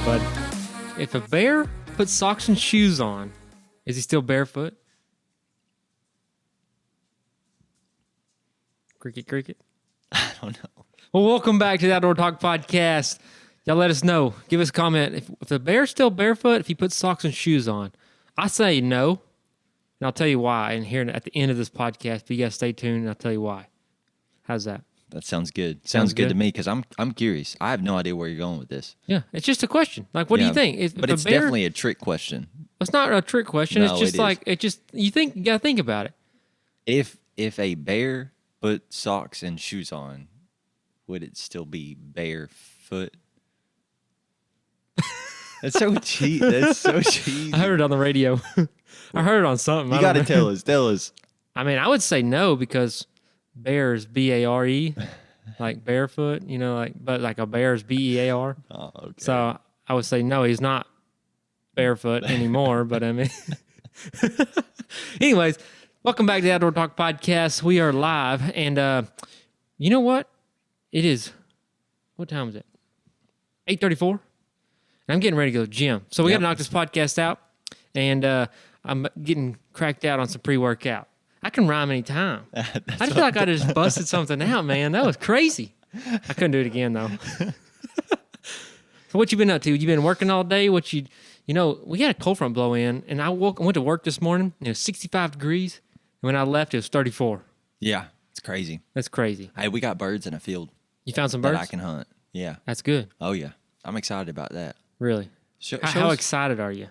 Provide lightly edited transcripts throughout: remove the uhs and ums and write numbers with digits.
But if a bear puts socks and shoes on, is he still barefoot? Cricket, cricket. I don't know. Well, welcome back to the Outdoor Talk Podcast. Y'all let us know. Give us a comment. If the bear's still barefoot, if he puts socks and shoes on, I say no. And I'll tell you why. And here at the end of this podcast, but you guys stay tuned and I'll tell you why. How's that? That sounds good. Sounds good to me because I'm curious. I have no idea where you're going with this. Yeah, it's just a question. Like, what do you think? But it's definitely a trick question. It's not a trick question. No, it's just you gotta think about it. If a bear put socks and shoes on, would it still be barefoot? That's so cheap. That's so cheap. I heard it on the radio. I heard it on something. You got to tell us. Tell us. I mean, I would say no because bear is B-A-R-E, like barefoot, but like a bear is B-E-A-R. Oh, okay. So I would say no, he's not barefoot anymore, but I mean. Anyways, welcome back to the Outdoor Talk Podcast. We are live, and you know what? It is, what time is it? 8:34. And I'm getting ready to go to the gym. So we got to knock this podcast out, and I'm getting cracked out on some pre-workout. I can rhyme anytime. I just feel like I just busted something out, man. That was crazy. I couldn't do it again, though. So what you been up to? You been working all day? We had a cold front blow in, and I went to work this morning. It was 65 degrees, and when I left, it was 34. Yeah, it's crazy. That's crazy. Hey, we got birds in a field. You found some birds? That I can hunt. Yeah. That's good. Oh, yeah. I'm excited about that. Really? How excited are you?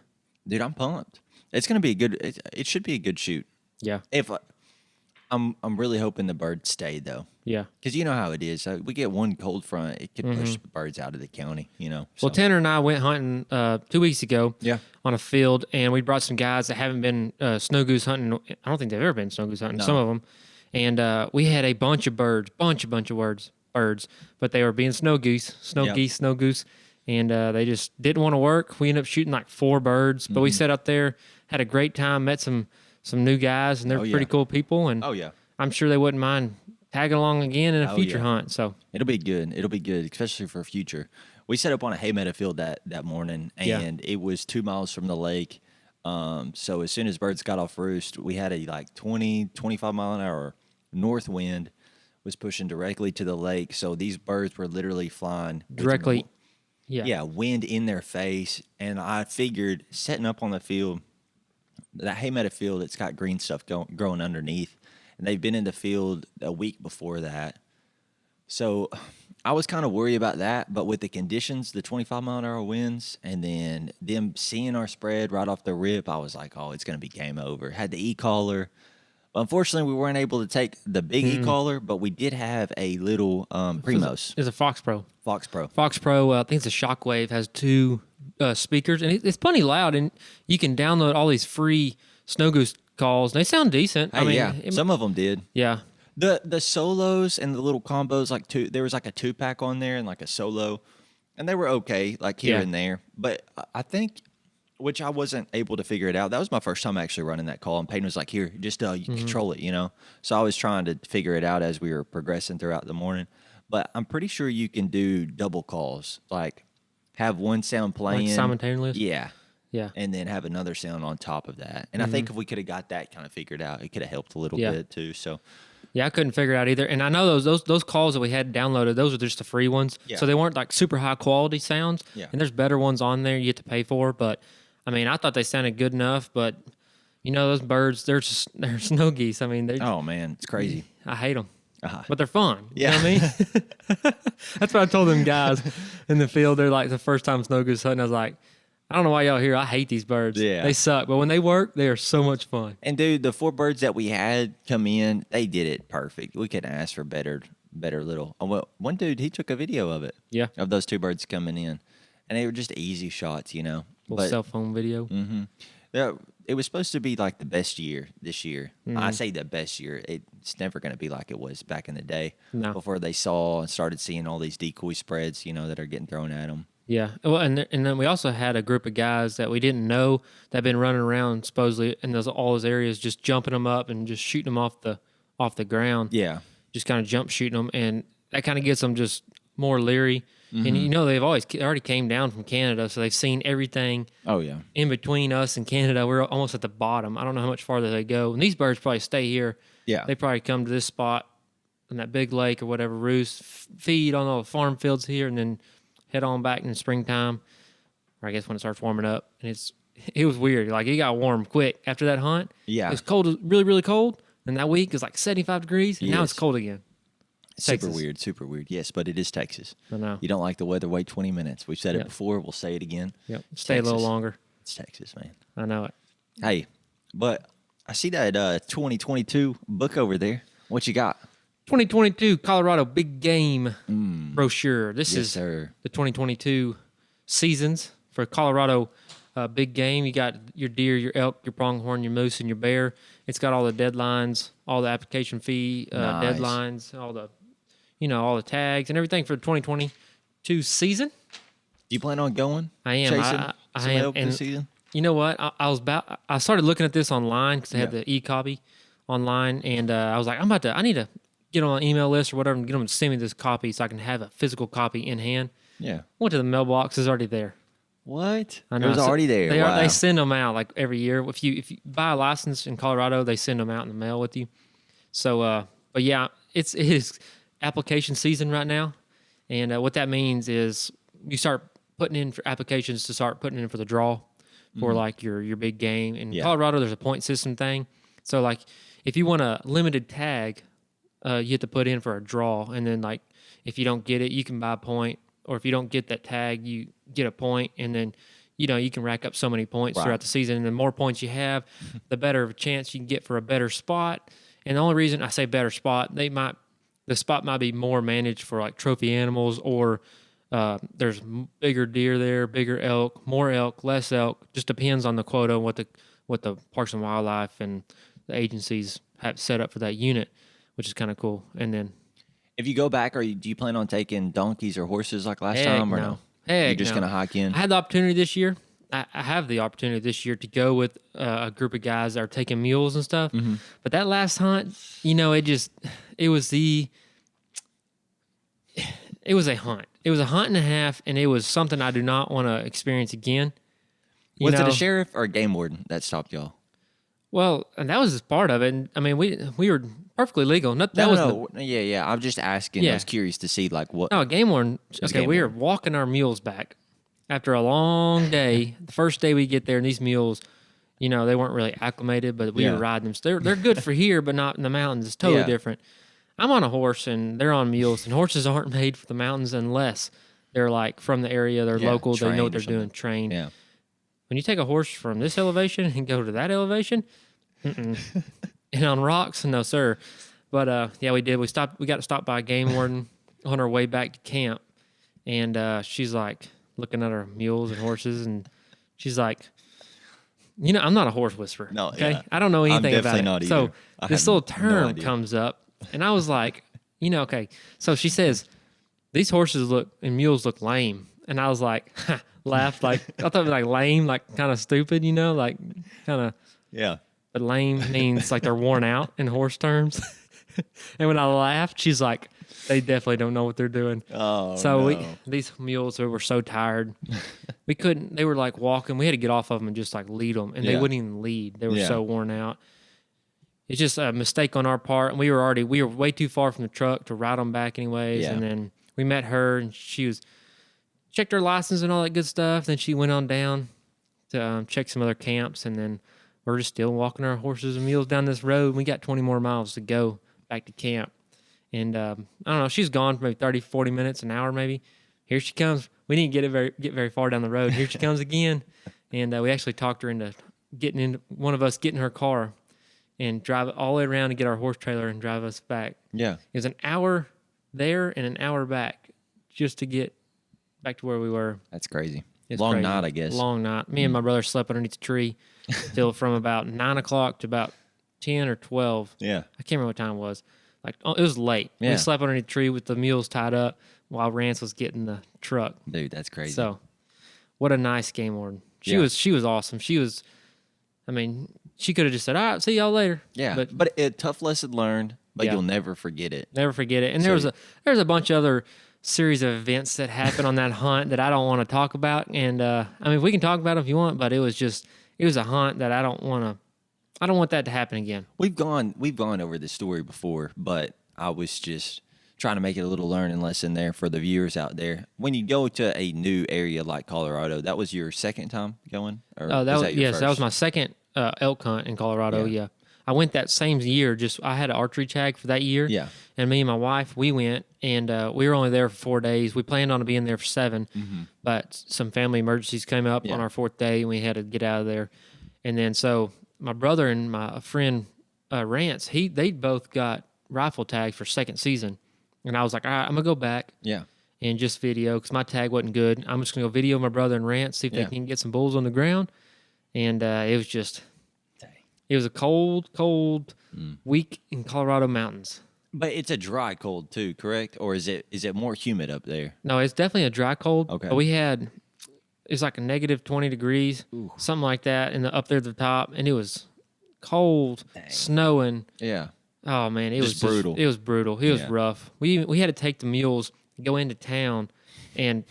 Dude, I'm pumped. It's going to be a good, it should be a good shoot. Yeah. If I'm really hoping the birds stay, though. Yeah. Because you know how it is. We get one cold front, it could push the birds out of the county, Well, So. Tanner and I went hunting 2 weeks ago on a field, and we brought some guys that haven't been snow goose hunting. I don't think they've ever been snow goose hunting, some of them. And we had a bunch of birds, bunch of birds, but they were being snow geese, snow goose. And they just didn't want to work. We ended up shooting like 4 birds, but we sat out there, had a great time, met some new guys, and they're pretty cool people. And I'm sure they wouldn't mind tagging along again in a future hunt. So it'll be good. It'll be good, especially for future. We set up on a hay meadow field that morning, and it was 2 miles from the lake. So as soon as birds got off roost, we had a 20, 25 mile an hour north wind was pushing directly to the lake. So these birds were literally flying directly. Wind in their face. And I figured setting up on the field, that hay meadow field, it's got green stuff growing underneath. And they've been in the field a week before that. So I was kind of worried about that. But with the conditions, the 25 mile an hour winds, and then them seeing our spread right off the rip, I was like, oh, it's going to be game over. Had the e-collar. Unfortunately, we weren't able to take the big e-collar, but we did have a little Primos. It's a Fox Pro. Fox Pro. Fox Pro, I think it's a Shockwave, has 2 speakers, and it's plenty loud, and you can download all these free snow goose calls. They sound decent. Hey, some of them did. Yeah. The solos and the little combos, there was like a 2-pack on there and like a solo, and they were okay, like here and there. But I think, which I wasn't able to figure it out. That was my first time actually running that call, and Peyton was like, here, just you control it, So I was trying to figure it out as we were progressing throughout the morning. But I'm pretty sure you can do double calls, like have one sound playing. Like simultaneously? Yeah. Yeah. And then have another sound on top of that. And I think if we could have got that kind of figured out, it could have helped a little bit too. So yeah, I couldn't figure it out either. And I know those calls that we had downloaded, those are just the free ones. Yeah. So they weren't like super high quality sounds. Yeah. And there's better ones on there you have to pay for. But I mean, I thought they sounded good enough, but those birds, they're snow geese. I mean, oh man, it's crazy. I hate them. But they're fun. Yeah. You know what I mean? That's what I told them guys in the field. They're like the first time snow goose hunting. I was like, I don't know why y'all here. I hate these birds. Yeah. They suck. But when they work, they are so much fun. And dude, the 4 birds that we had come in, they did it perfect. We couldn't ask for better little. Well, one dude, he took a video of it. Yeah. Of those 2 birds coming in. And they were just easy shots, Little cell phone video. Mm-hmm. It was supposed to be like the best year this year. Mm-hmm. I say the best year. It's never going to be like it was back in the day. No. Before they saw and started seeing all these decoy spreads, that are getting thrown at them. Yeah. Well, and then we also had a group of guys that we didn't know that had been running around supposedly in all those areas, just jumping them up and just shooting them off the ground. Yeah. Just kind of jump shooting them, and that kind of gets them just more leery. And you know they've already came down from Canada, so they've seen everything. Oh yeah. In between us and Canada, we're almost at the bottom. I don't know how much farther they go. And these birds probably stay here. Yeah. They probably come to this spot in that big lake or whatever, roost, feed on all the farm fields here, and then head on back in the springtime, or I guess when it starts warming up. And it was weird. Like, it got warm quick after that hunt. Yeah. It was cold, really, really cold. And that week it was like 75 degrees, and now it's cold again. Super weird. Yes, but it is Texas. I know. You don't like the weather, wait 20 minutes. We've said it before. We'll say it again. Yep. Stay Texas. A little longer. It's Texas, man. I know it. Hey, but I see that 2022 book over there. What you got? 2022 Colorado Big Game brochure. This is the 2022 seasons for Colorado Big Game. You got your deer, your elk, your pronghorn, your moose, and your bear. It's got all the deadlines, all the application fee deadlines, all the tags and everything for the 2022 season. Do you plan on going? I am. I am. This season? You know what? I started looking at this online because they had the e-copy online, and I was like, I need to get on an email list or whatever and get them to send me this copy so I can have a physical copy in hand. Yeah. Went to the mailbox. It's already there. What? I know. It was already there. They send them out like every year. If you buy a license in Colorado, they send them out in the mail with you. So, but yeah, it is application season right now, and what that means is you start putting in for applications to start putting in for the draw for like your big game. In Colorado, there's a point system thing. So like if you want a limited tag, you have to put in for a draw, and then like if you don't get it, you can buy a point, or if you don't get that tag, you get a point, and then you can rack up so many points throughout the season. And the more points you have, the better of a chance you can get for a better spot. And the only reason I say better spot, the spot might be more managed for like trophy animals, or there's bigger deer there, bigger elk, more elk, less elk. Just depends on the quota and what the Parks and Wildlife and the agencies have set up for that unit, which is kind of cool. And then if you go back, do you plan on taking donkeys or horses like last time, or no? You're just gonna hike in? I had the opportunity this year. I have the opportunity this year to go with a group of guys that are taking mules and stuff. But that last hunt, it was a hunt. It was a hunt and a half, and it was something I do not want to experience again. Was it a sheriff or a game warden that stopped y'all? Well, and that was just part of it. And, I mean, we were perfectly legal. Yeah. I'm just asking. Yeah. I was curious to see like what. No, a game warden. Okay, we were walking our mules back after a long day. The first day we get there, and these mules, they weren't really acclimated, but we were riding them. They're good for here, but not in the mountains. It's totally different. I'm on a horse, and they're on mules, and horses aren't made for the mountains unless they're like from the area. They're local. They know what they're doing. Trained. Yeah. When you take a horse from this elevation and go to that elevation, and on rocks, no sir. But we did. We got to stop by a game warden on our way back to camp, and she's like looking at our mules and horses, and she's like, I'm not a horse whisperer. No, okay, I don't know anything about it. Not either. So this little term comes up, and I was like, okay. So she says, these horses and mules look lame, and I was like, laughed like I thought it was like lame, like kind of stupid, like kind of But lame means like they're worn out in horse terms. And when I laughed, she's like, they definitely don't know what they're doing. Oh, so these mules were so tired. We couldn't, they were like walking. We had to get off of them and just like lead them. And they wouldn't even lead. They were so worn out. It's just a mistake on our part. And we were way too far from the truck to ride them back anyways. Yeah. And then we met her, and she checked her license and all that good stuff. Then she went on down to check some other camps. And then we're just still walking our horses and mules down this road. We got 20 more miles to go back to camp. And I don't know, she's gone for maybe 30, 40 minutes, an hour maybe. Here she comes. We didn't get very far down the road. Here she comes again. And we actually talked her into one of us getting her car and drive it all the way around to get our horse trailer and drive us back. Yeah. It was an hour there and an hour back just to get back to where we were. That's crazy. Long night, I guess. Long night. Me and my brother slept underneath a tree till from about 9 o'clock to about 10 or 12. Yeah. I can't remember what time it was. It was late. Yeah. We slept underneath a tree with the mules tied up while Rance was getting the truck. Dude, that's crazy. So, what a nice game warden. She was awesome. She could have just said, all right, see y'all later. Yeah. But a tough lesson learned, but you'll never forget it. Never forget it. And there was a bunch of other series of events that happened on that hunt that I don't want to talk about. And I mean, we can talk about it if you want, but it was a hunt that I don't want that to happen again. We've gone over this story before, but I was just trying to make it a little learning lesson there for the viewers out there. When you go to a new area like Colorado, that was your second time going? Or that was my second elk hunt in Colorado. Yeah. I went that same year. I had an archery tag for that year. Yeah. And me and my wife, we went, and we were only there for 4 days. We planned on being there for 7, but some family emergencies came up on our 4th day, and we had to get out of there. And then so my brother and my friend Rance, they both got rifle tags for second season. And I was like, all right, I'm going to go back and just video because my tag wasn't good. I'm just going to go video my brother and Rance, see if they can get some bulls on the ground. And it was just... It was a cold week in Colorado mountains. But it's a dry cold too, correct? Or is it more humid up there? No, it's definitely a dry cold. Okay. But it's like a negative 20 degrees, something like that, up there at the top, and it was cold, snowing. Yeah. Oh man, it was brutal. It was brutal. It was rough. We had to take the mules, go into town, and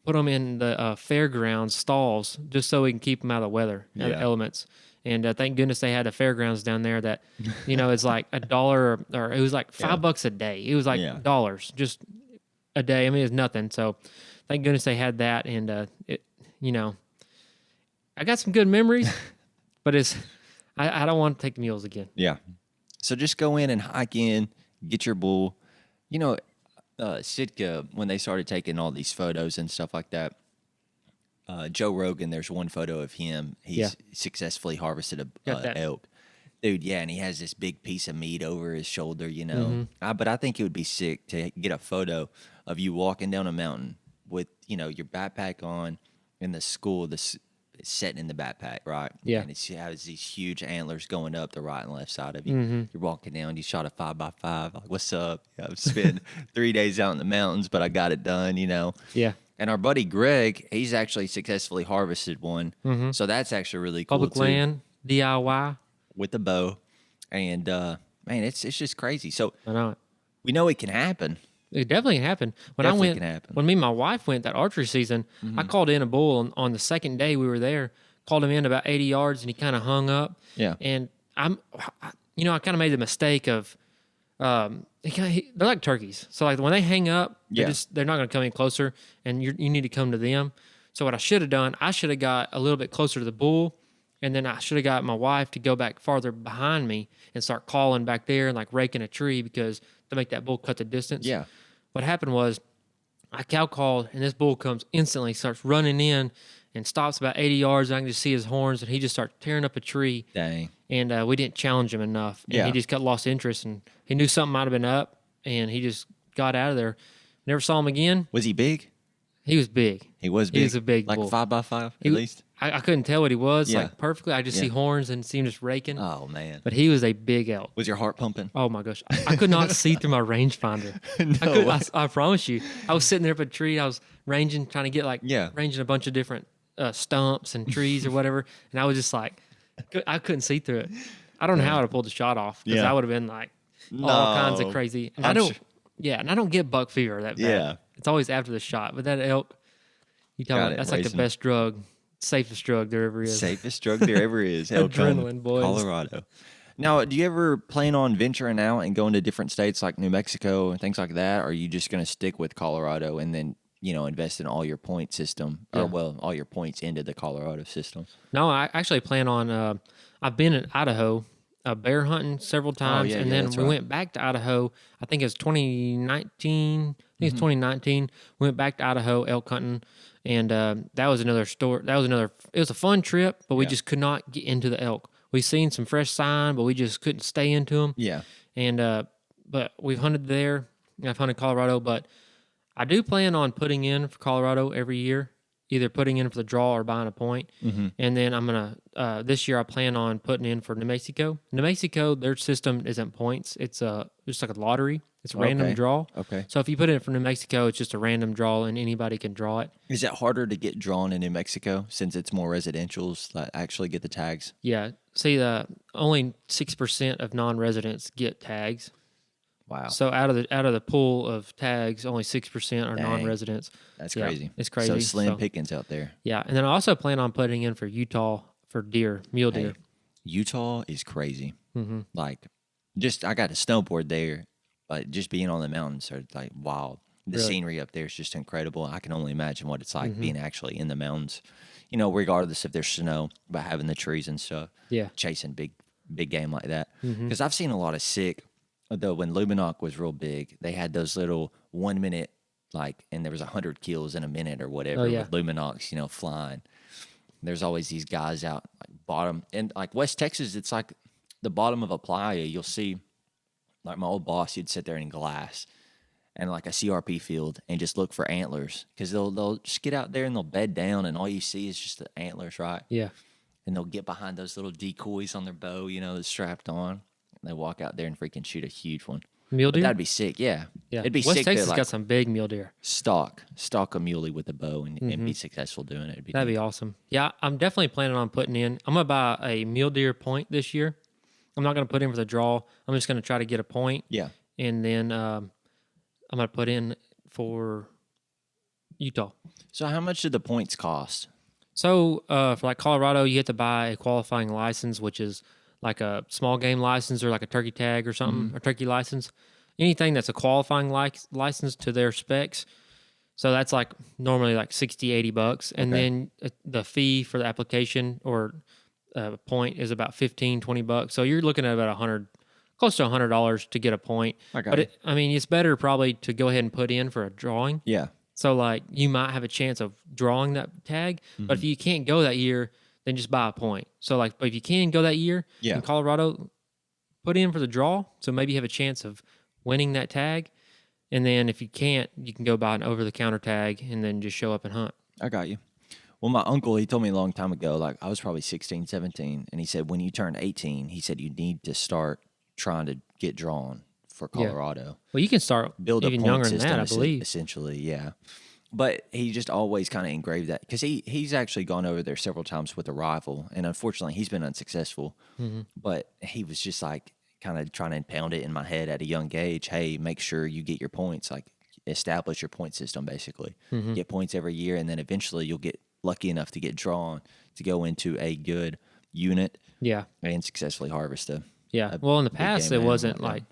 put them in the fairgrounds stalls just so we can keep them out of the weather, out of the elements. And thank goodness they had a fairgrounds down there that, it's like $1 or it was like $5 a day. It was like dollars just a day. I mean, it's nothing. So thank goodness they had that. And I got some good memories, but I don't want to take the mules again. Yeah. So just go in and hike in, get your bull. Sitka, when they started taking all these photos and stuff like that, Joe Rogan, there's one photo of him. He's successfully harvested a elk. Dude, and he has this big piece of meat over his shoulder, But I think it would be sick to get a photo of you walking down a mountain with, your backpack on and the skull setting in the backpack, right? Yeah. And it has these huge antlers going up the right and left side of you. You're walking down, you shot a 5x5. Like, what's up? I've spent 3 days out in the mountains, but I got it done, Yeah. And our buddy Greg, he's actually successfully harvested one. So that's actually really cool. Public land, DIY. With a bow. And, man, it's just crazy. So I know it. We know it can happen. It definitely happened. When me and my wife went that archery season, I called in a bull on the second day we were there, called him in about 80 yards, and he kind of hung up. Yeah. And I kind of made the mistake of, they're like turkeys. So like when they hang up, they're not going to come in closer, and you need to come to them. So what I should have done, I should have got a little bit closer to the bull, and then I should have got my wife to go back farther behind me and start calling back there and like raking a tree to make that bull cut the distance. Yeah. What happened was I cow called, and this bull comes instantly, starts running in and stops about 80 yards. And I can just see his horns, and he just starts tearing up a tree. Dang. And we didn't challenge him enough. And he just lost interest, and he knew something might have been up, and he just got out of there. Never saw him again. Was he big? He was big. He was big? He was a big bull. Like 5x5 at least? I couldn't tell what he was like perfectly. I just see horns and see him just raking. Oh, man. But he was a big elk. Was your heart pumping? Oh, my gosh. I could not see through my rangefinder. I promise you. I was sitting there up a tree. I was ranging, trying to get ranging a bunch of different stumps and trees or whatever. And I was just like, I couldn't see through it. I don't know how I would have pulled the shot off because I would have been like all kinds of crazy. And I don't get buck fever that bad. Yeah. It's always after the shot. But that elk, that's like the best drug. Safest drug there ever is. Safest drug there ever is. Elk Adrenaline, boys. Colorado. Now, do you ever plan on venturing out and going to different states like New Mexico and things like that? Or are you just going to stick with Colorado and then, invest in all your point system all your points into the Colorado system? No, I actually plan on, I've been in Idaho bear hunting several times. And then we went back to Idaho. I think it was 2019. It we went back to Idaho elk hunting. And that was another story. It was a fun trip, but we just could not get into the elk. We seen some fresh sign, but we just couldn't stay into them. Yeah. And, but we've hunted there. I've hunted Colorado, but I do plan on putting in for Colorado every year, either putting in for the draw or buying a point. And then I'm going to, this year I plan on putting in for New Mexico. New Mexico, their system isn't points. It's just like a lottery. It's a random draw. Okay. So if you put it in for New Mexico, it's just a random draw and anybody can draw it. Is it harder to get drawn in New Mexico since it's more residentials that actually get the tags? Yeah. See, only 6% of non-residents get tags. Wow. So out of the pool of tags, only 6% are Dang. non-residents. That's Yeah, crazy. it's crazy. So slim pickings out there. Yeah, and then I also plan on putting in for Utah for mule deer. Utah is crazy. Mm-hmm. Like, I got a snowboard there, but just being on the mountains are like wild. The Really? scenery up there is just incredible. I can only imagine what it's like Mm-hmm. being actually in the mountains, regardless if there's snow, but having the trees and stuff. Yeah. Chasing big game like that. Mm-hmm. Because I've seen a lot of sick, though, when Lubbock was real big, they had those little 1 minute, and there was 100 kills in a minute or whatever with Lubbock's, flying. There's always these guys out bottom, and like West Texas, it's like the bottom of a playa. You'll see, like my old boss, he'd sit there in glass and like a CRP field and just look for antlers because they'll just get out there and they'll bed down and all you see is just the antlers, right? Yeah. And they'll get behind those little decoys on their bow, that's strapped on. And they walk out there and freaking shoot a huge one. Mule deer? That'd be sick, yeah. It'd be West sick Texas to got some big mule deer. stalk a muley with a bow and be successful doing it. That'd be awesome. Yeah, I'm definitely planning on putting in. I'm gonna buy a mule deer point this year. I'm not gonna put in for the draw. I'm just gonna try to get a point. Yeah. And then I'm gonna put in for Utah. So how much did the points cost? So for like Colorado, you have to buy a qualifying license, which is like a small game license or like a turkey tag or something, or turkey license. Anything that's a qualifying license to their specs. So that's like normally like $60-$80. And then the fee for the application or point is about $15-$20. So you're looking at about close to $100 to get a point. Okay. But it's better probably to go ahead and put in for a drawing. Yeah. So like you might have a chance of drawing that tag, but if you can't go that year, then just buy a point. So like, but if you can go that year in Colorado, put in for the draw. So maybe you have a chance of winning that tag. And then if you can't, you can go buy an over-the-counter tag and then just show up and hunt. I got you. Well, my uncle, he told me a long time ago, like I was probably 16, 17, and he said when you turn 18, he said you need to start trying to get drawn for Colorado. Yeah. Well, you can start build even a point younger than system, that, I believe. Essentially, yeah. But he just always kind of engraved that because he's actually gone over there several times with a rifle, and unfortunately, he's been unsuccessful. But he was just like kind of trying to impound it in my head at a young age. Hey, make sure you get your points, like establish your point system, basically. Get points every year, and then eventually you'll get lucky enough to get drawn to go into a good unit. Yeah. And successfully harvest a well, in the past, it wasn't like like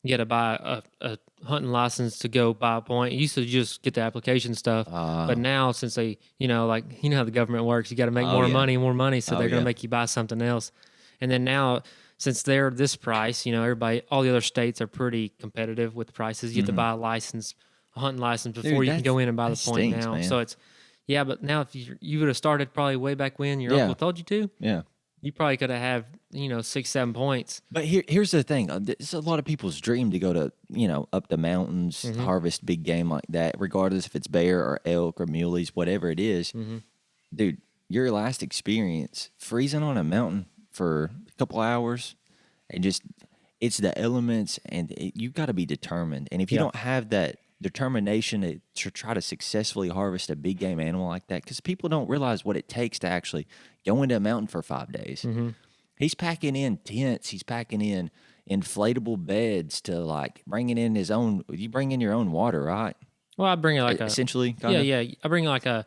you had to buy a hunting license to go buy a point. You used to just get the application stuff. But now, since they, like, how the government works, you got to make more money. So they're going to make you buy something else. And then now, since they're this price, everybody, all the other states are pretty competitive with the prices. You have to buy a hunting license before you can go in and buy the point now. Man. So it's, but now if you would have started probably way back when your uncle told you to, you probably could have 6-7 points. But here's the thing: it's a lot of people's dream to go to up the mountains, harvest big game like that, regardless if it's bear or elk or muleys, whatever it is. Dude, your last experience freezing on a mountain for a couple hours, and it's the elements, and you got to be determined. And if you don't have that determination to try to successfully harvest a big game animal like that, because people don't realize what it takes to actually go into a mountain for 5 days. He's packing in tents. He's packing in inflatable beds to like bringing in his own. You bring in your own water, right? Well, I bring like essentially. Yeah. I bring like a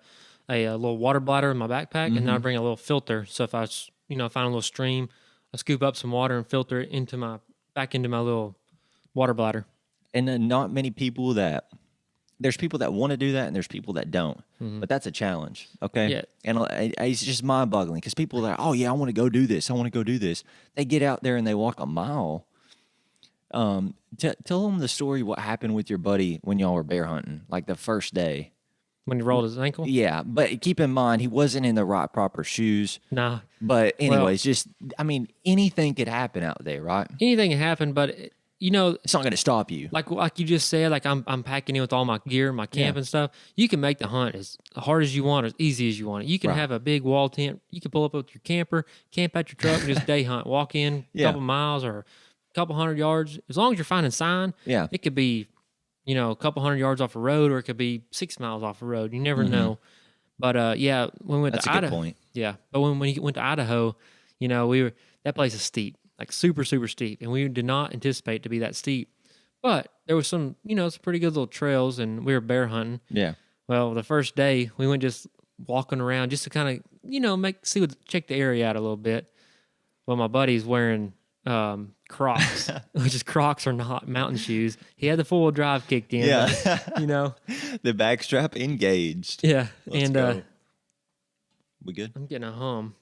little water bladder in my backpack, and then I bring a little filter. So if I find a little stream, I scoop up some water and filter it back into my little water bladder. And then not many people there's people that want to do that and there's people that don't. But that's a challenge, okay? Yeah. And it's just mind-boggling because people are like, oh, yeah, I want to go do this. I want to go do this. They get out there and they walk a mile. Tell them the story what happened with your buddy when y'all were bear hunting, like the first day. When he rolled his ankle? Yeah, but keep in mind, he wasn't in the right proper shoes. Nah. But anyways, anything could happen out there, right? Anything can happen, but... it's not going to stop you. Like you just said, like I'm packing in with all my gear, my camp and stuff. You can make the hunt as hard as you want, as easy as you want it. You can have a big wall tent. You can pull up with your camper, camp at your truck, and just day hunt. Walk in a couple miles or a couple 100 yards. As long as you're finding sign, it could be, a couple 100 yards off a road, or it could be 6 miles off a road. You never know. But when we went That's to a Idaho, good point. Yeah, but when we went to Idaho, that place is steep. Like super, super steep. And we did not anticipate to be that steep. But there was some, some pretty good little trails, and we were bear hunting. Yeah. Well, the first day we went just walking around just to kind of, check the area out a little bit. Well, my buddy's wearing Crocs, which is Crocs are not mountain shoes. He had the 4-wheel drive kicked in. Yeah. But, the backstrap engaged. Yeah. Let's go. We good? I'm getting a hum.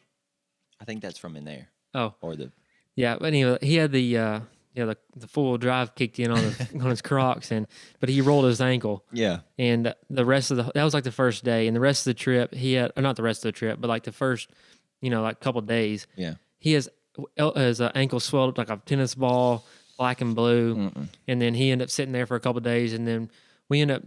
I think that's from in there. Oh. Or the. Yeah, but anyway, he had the 4-wheel drive kicked in on his Crocs, but he rolled his ankle. Yeah. And the rest of that was like the first day, and the rest of the trip he had, or not the rest of the trip, but like the first, like couple of days. Yeah. He has his ankle swelled up like a tennis ball, black and blue, and then he ended up sitting there for a couple of days, and then we ended up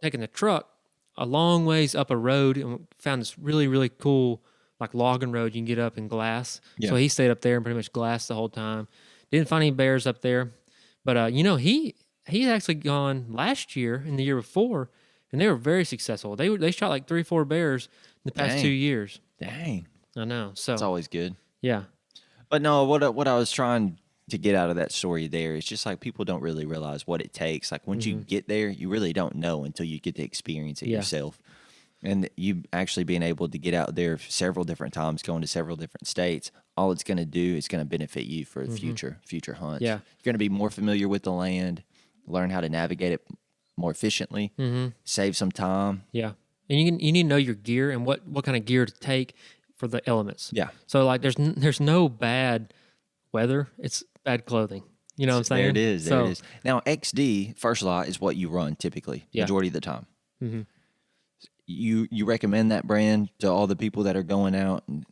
taking the truck a long ways up a road and found this really, really cool like logging road you can get up in glass. Yeah. So he stayed up there and pretty much glassed the whole time. Didn't find any bears up there, but he actually gone last year and the year before, and they were very successful. They shot like 3-4 bears in the past 2 years. Dang, I know. So it's always good. Yeah, but no, what I was trying to get out of that story there is just like people don't really realize what it takes. Like once you get there, you really don't know until you get to experience it yourself. And you actually being able to get out there several different times, going to several different states, all it's going to do is going to benefit you for future hunts. Yeah. You're going to be more familiar with the land, learn how to navigate it more efficiently, save some time. Yeah. And you need to know your gear and what kind of gear to take for the elements. Yeah. So like there's no bad weather, it's bad clothing. You know what I'm saying? There it is. Now XD first lot is what you run typically, majority of the time. Mm-hmm. You recommend that brand to all the people that are going out and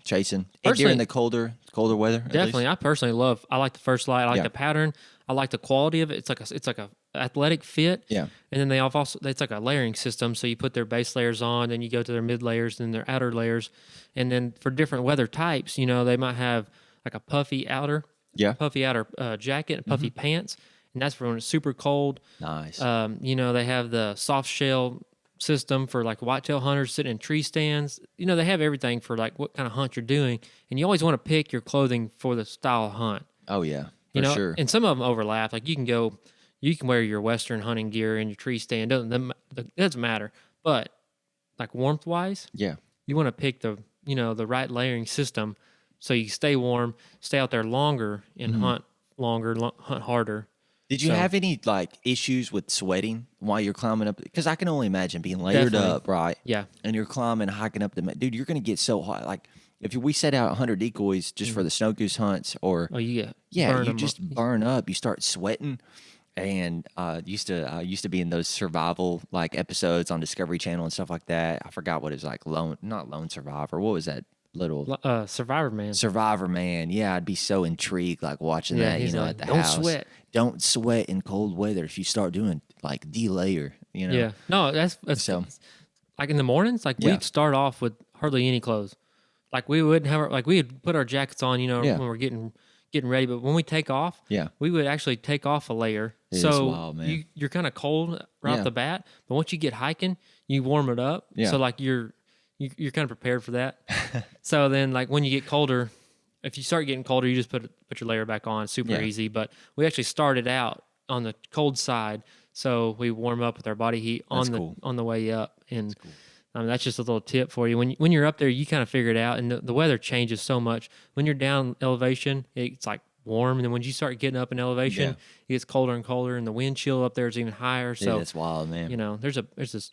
chasing during the colder weather? Definitely, I like the First Light. I like the pattern. I like the quality of it. It's like a athletic fit. Yeah. And then it's like a layering system. So you put their base layers on, then you go to their mid layers, then their outer layers, and then for different weather types, they might have like a puffy outer jacket, and puffy pants, and that's for when it's super cold. Nice. They have the soft shell system for like whitetail hunters sitting in tree stands. They have everything for like what kind of hunt you're doing, and you always want to pick your clothing for the style of hunt. Oh yeah, for sure. And some of them overlap. Like you can wear your Western hunting gear in your tree stand. It doesn't matter. But like warmth wise, you want to pick the right layering system so you stay warm, stay out there longer, and hunt longer, hunt harder. Did you have any like issues with sweating while you're climbing up? Because I can only imagine being layered up, right? Yeah. And you're climbing, hiking up dude, you're going to get so hot. Like if we set out 100 decoys just for the snow goose hunts or, you just burn up. You start sweating. And used to be in those survival like episodes on Discovery Channel and stuff like that. I forgot what it was like. Not Lone Survivor. What was that? Little Survivor Man. Survivor Man. Yeah, I'd be so intrigued like watching that, at the house. Don't sweat in cold weather. If you start doing like delayer, Yeah. No, that's so like in the mornings, like we'd start off with hardly any clothes. Like we wouldn't have we'd put our jackets on, when we're getting ready, but when we take off, we would actually take off a layer. So wild, man. You're kind of cold right off the bat, but once you get hiking, you warm it up. Yeah. So like you're kind of prepared for that. So then like when you get colder, if you start getting colder, you just put your layer back on. Super easy. But we actually started out on the cold side, so we warm up with our body heat on the way up. And that's just a little tip for you. When you're up there, you kind of figure it out, and the weather changes so much. When you're down elevation, it's like warm, and then when you start getting up in elevation, it gets colder and colder, and the wind chill up there is even higher. So that's wild, man. There's this.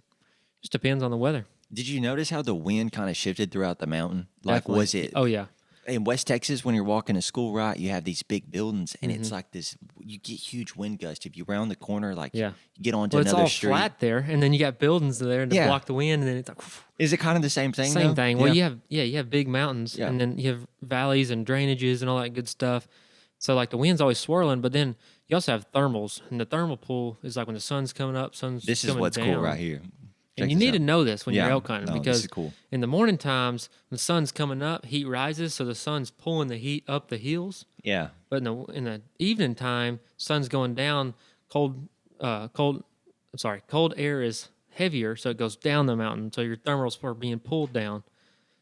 Just depends on the weather. Did you notice how the wind kind of shifted throughout the mountain? Like, Definitely. was it? Oh, yeah. In West Texas, when you're walking to school, right, you have these big buildings, and it's like this. You get huge wind gusts if you round the corner. Like, you get onto another street. It's all flat there, and then you got buildings there to block the wind, and then it's like. Is it kind of the same thing? Same thing. Well, you have big mountains, and then you have valleys and drainages and all that good stuff. So like the wind's always swirling, but then you also have thermals, and the thermal pool is like when the sun's coming up, This is what's down. Cool right here. And you need to know this when you're elk hunting because cool. In the morning times, when the sun's coming up, heat rises, so the sun's pulling the heat up the hills. Yeah. But in the evening time, sun's going down, cold air is heavier, so it goes down the mountain, so your thermals are being pulled down.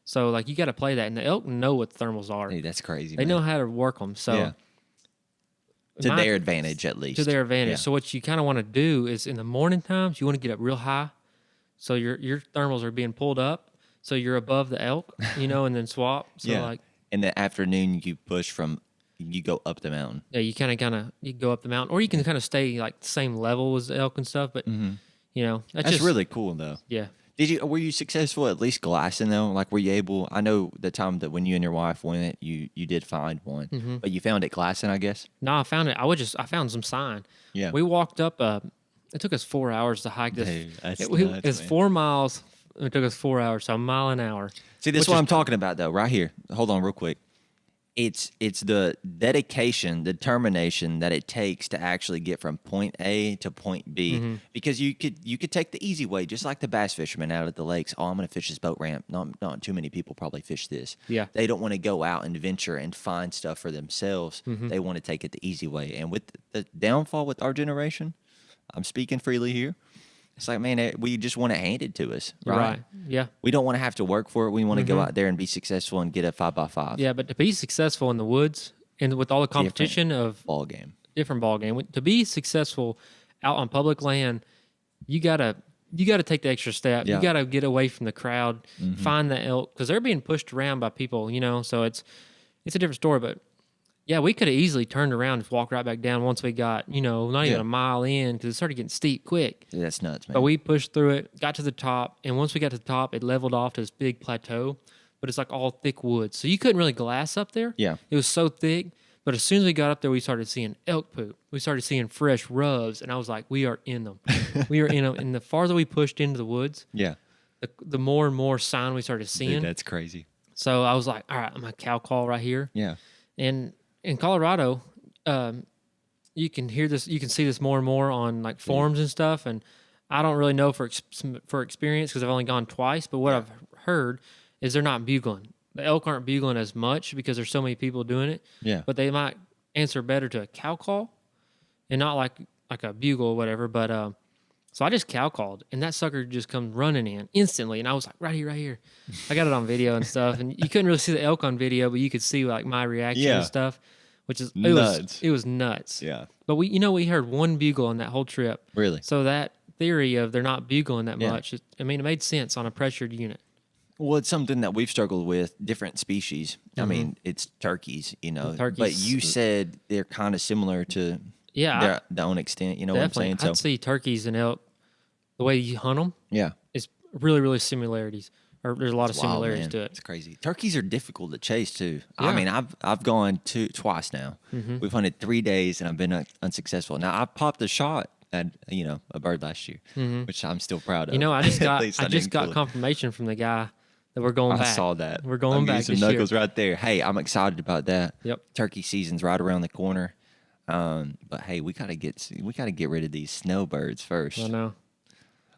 So like you got to play that, and the elk know what thermals are. Hey, that's crazy. They know how to work them. So to their advantage, at least. To their advantage. Yeah. So what you kind of want to do is in the morning times, you want to get up real high. So your thermals are being pulled up. So you're above the elk, and then swap. So like in the afternoon, you go up the mountain. Yeah, you kind of you go up the mountain, or you can kind of stay like the same level as the elk and stuff. But that's just really cool though. Yeah. Were you successful at least glassing though? Like, were you able? I know the time that when you and your wife went, you did find one, but you found it glassing, I guess. No, I found it. I found some sign. Yeah. We walked up. It took us 4 hours to hike this. Dude, that's It nuts, was man. 4 miles. It took us 4 hours, so a mile an hour. See, this is what I'm talking about though. Right here. Hold on, real quick. It's the dedication, determination that it takes to actually get from point A to point B. Because you could take the easy way, just like the bass fishermen out at the lakes. Oh, I'm going to fish this boat ramp. Not too many people probably fish this. Yeah. They don't want to go out and venture and find stuff for themselves. They want to take it the easy way. And with the downfall with our generation, I'm speaking freely here. It's like, man, we just want it handed to us, right? Yeah. We don't want to have to work for it. We want to go out there and be successful and get a 5x5. Yeah, but to be successful in the woods and with all the competition of different ball game, to be successful out on public land, you gotta take the extra step. Yeah. You gotta get away from the crowd, find the elk because they're being pushed around by people. So it's a different story, but. Yeah, we could have easily turned around and walked right back down once we got, not even a mile in because it started getting steep quick. Yeah, that's nuts, man. But we pushed through it, got to the top, and once we got to the top, it leveled off to this big plateau, but it's like all thick woods. So you couldn't really glass up there. Yeah. It was so thick, but as soon as we got up there, we started seeing elk poop. We started seeing fresh rubs, and I was like, we are in them. We are in them. And the farther we pushed into the woods, the more and more sign we started seeing. Dude, that's crazy. So I was like, all right, I'm going to cow call right here. Yeah. And in Colorado, you can hear this, you can see this more and more on like forums and stuff. And I don't really know for experience because I've only gone twice. But what I've heard is they're not bugling. The elk aren't bugling as much because there's so many people doing it. Yeah. But they might answer better to a cow call, and not like a bugle or whatever. But so I just cow called, and that sucker just comes running in instantly, and I was like, right here. I got it on video and stuff, and you couldn't really see the elk on video, but you could see like my reaction and stuff. Which is nuts. It was nuts. Yeah. But we heard one bugle on that whole trip. Really? So that theory of they're not bugling that much, it made sense on a pressured unit. Well, it's something that we've struggled with, different species. I mean, it's turkeys, Turkeys. But you said they're kind of similar to their own extent, definitely. What I'm saying? So I'd see turkeys and elk, the way you hunt them, is really, really similarities. Or there's a lot of similarities to it. It's crazy. Turkeys are difficult to chase too. Yeah. I mean, I've gone twice now. We've hunted 3 days and I've been unsuccessful. Now I popped a shot at a bird last year, which I'm still proud of. I just got confirmation from the guy that we're going back. I saw that. We're going back some this knuckles year. right there. Hey, I'm excited about that. Yep. Turkey season's right around the corner. But hey, we gotta get rid of these snowbirds first. I know.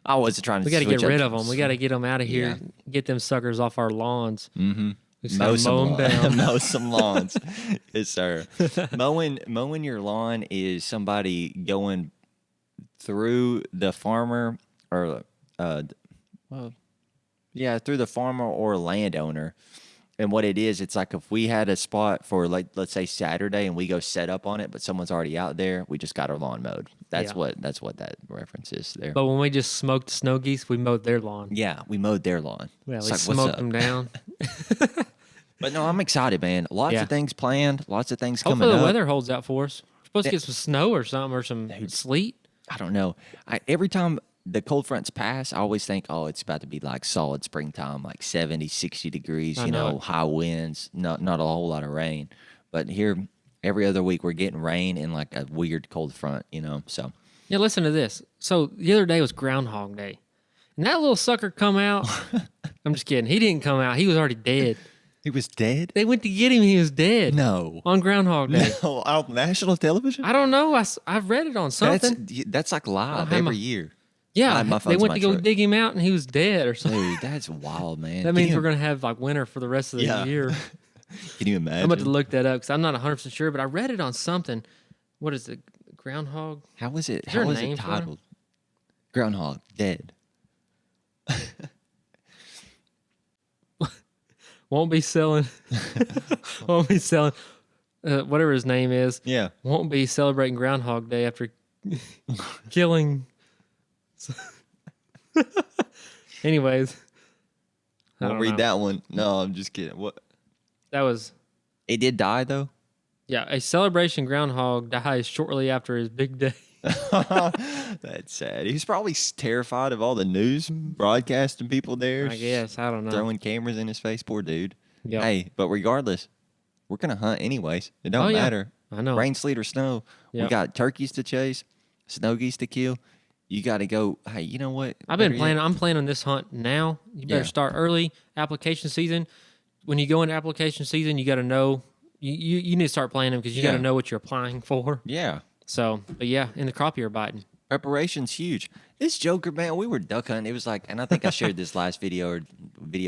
I wasn't trying to. We got to get rid of them. We got to get them out of here. Get them suckers off our lawns. Mm-hmm. Mow them down. Mow some lawns. Yes, sir. Mowing your lawn is somebody going through the farmer or through the farmer or landowner. And what it is, it's like if we had a spot for, like, let's say Saturday, and we go set up on it, but someone's already out there, we just got our lawn mowed. That's what that reference is there. But when we just smoked snow geese, we mowed their lawn. Yeah, we mowed their lawn. Yeah, It's we like, smoked them down. But no, I'm excited, man. Lots of things planned. Lots of things coming Hopefully up. the weather holds out for us. We're supposed to get some snow or something, or some sleet. I don't know. Every time the cold fronts pass, I always think, oh, it's about to be like solid springtime, like 70, 60 degrees, high winds, not a whole lot of rain. But here, every other week, we're getting rain and like a weird cold front, so. Yeah, listen to this. So the other day was Groundhog Day. And that little sucker come out. I'm just kidding. He didn't come out. He was already dead. He was dead? They went to get him. He was dead. No. On Groundhog Day. No, on national television? I don't know. I've read it on something. That's like live every year. Yeah, they went to go dig him out, and he was dead or something. Dude, that's wild, man. That means we're going to have like winter for the rest of the year. Can you imagine? I'm about to look that up because I'm not 100% sure, but I read it on something. What is it? Groundhog? How is it? How is it titled? Groundhog, dead. Won't be selling. Won't be selling. whatever his name is, won't be celebrating Groundhog Day after killing. Anyways, I won't read that one. No, I'm just kidding. What? That was. It did die though. Yeah, a celebration groundhog dies shortly after his big day. That's sad. He's probably terrified of all the news broadcasting people there. I guess. I don't know. Throwing cameras in his face. Poor dude. Yep. Hey, but regardless, we're going to hunt anyways. It don't matter. I know. Rain, sleet, or snow. Yep. We got turkeys to chase, snow geese to kill. You got to go, hey, you know what? I'm planning this hunt now. You better start early. Application season. When you go into application season, you got to know. You need to start planning because you got to know what you're applying for. Yeah. So, but yeah, in the crappie are biting. Preparation's huge. This Joker, man, we were duck hunting. It was like, and I think I shared this last video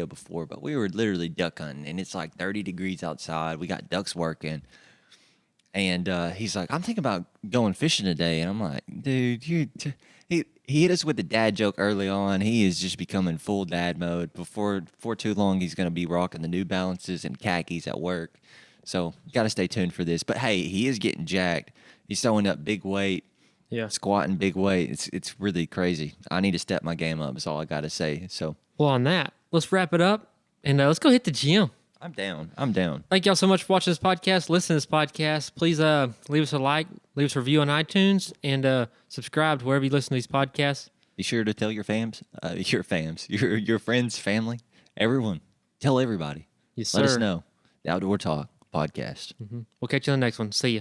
before, but we were literally duck hunting, and it's like 30 degrees outside. We got ducks working. And he's like, I'm thinking about going fishing today. And I'm like, dude, he hit us with the dad joke early on. He is just becoming full dad mode. Before too long, he's going to be rocking the New Balances and khakis at work. So you got to stay tuned for this. But hey, he is getting jacked. He's throwing up big weight, squatting big weight. It's really crazy. I need to step my game up. Is all I got to say. So well, on that, let's wrap it up and let's go hit the gym. I'm down. Thank y'all so much for watching this podcast. Listen to this podcast. Please leave us a like, leave us a review on iTunes, and subscribe to wherever you listen to these podcasts. Be sure to tell your your friends, family, everyone. Tell everybody. Yes, sir. Let us know. The Outdoor Talk podcast. We'll catch you on the next one. See ya.